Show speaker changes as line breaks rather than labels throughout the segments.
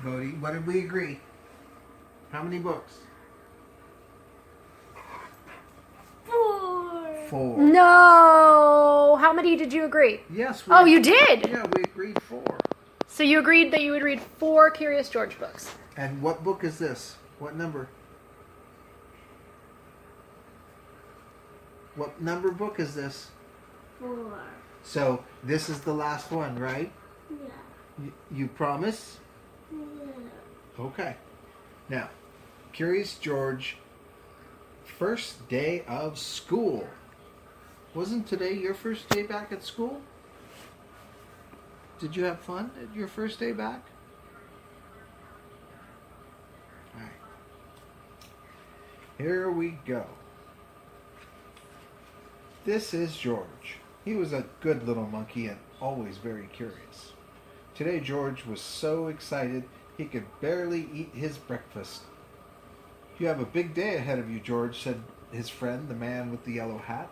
Bodhi, what did we agree? How many books?
4.
4.
No! How many did you agree?
Yes.
Oh, you did?
Yeah, we agreed 4.
So you agreed that you would read 4 Curious George books.
And what book is this? What number? What number book is this?
4.
So this is the last one, right?
Yeah.
You promise?
Yeah.
Okay. Now, Curious George, first day of school. Wasn't today your first day back at school? Did you have fun at your first day back? All right. Here we go. This is George. He was a good little monkey and always very curious. Today George was so excited he could barely eat his breakfast. "You have a big day ahead of you, George," said his friend, the man with the yellow hat.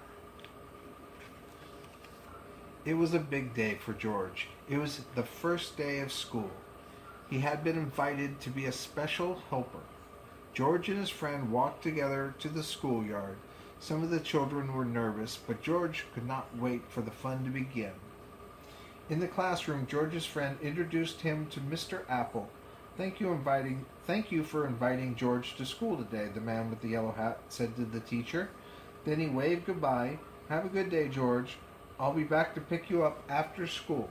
It was a big day for George. It was the first day of school. He had been invited to be a special helper. George and his friend walked together to the schoolyard. Some of the children were nervous, but George could not wait for the fun to begin. In the classroom, George's friend introduced him to Mr. Apple. Thank you for inviting George to school today," the man with the yellow hat said to the teacher. Then he waved goodbye. "Have a good day, George. I'll be back to pick you up after school."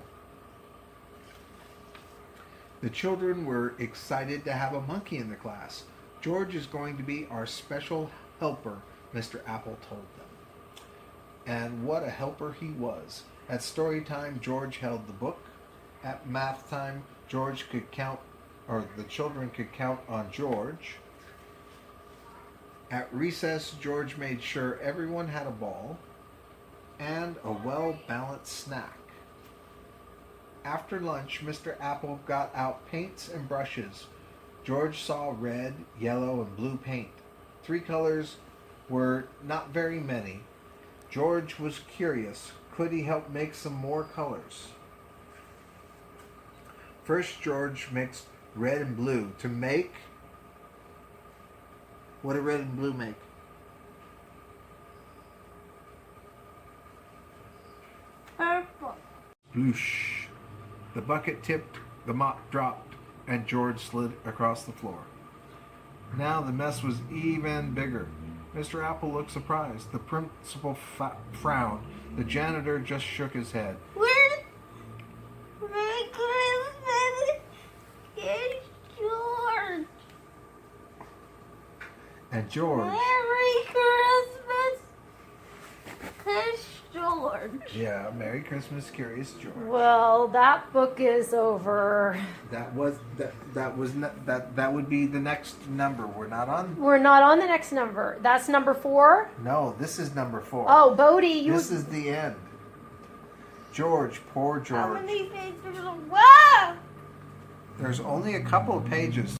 The children were excited to have a monkey in the class. "George is going to be our special helper," Mr. Apple told them. And what a helper he was. At story time, George held the book. At math time, the children could count on George. At recess, George made sure everyone had a ball and a well-balanced snack. After lunch, Mr. Apple got out paints and brushes. George saw red, yellow, and blue paint. 3 colors were not very many. George was curious. Could he help make some more colors? First, George mixed red and blue to make... What do red and blue make?
Purple.
Bloosh. The bucket tipped, the mop dropped, and George slid across the floor. Now the mess was even bigger. Mr. Apple looked surprised. The principal frowned. The janitor just shook his head.
Merry Christmas, it's George.
And George...
Merry Christmas, it's George.
Yeah, Merry Christmas, Curious George.
Well, that book is over.
That would be the next number. We're not on...
We're not on the next number. That's number 4?
No, this is number 4.
Oh, Bodhi,
This is the end. George, poor
How
George.
many pages? Wow!
There's only a couple of pages.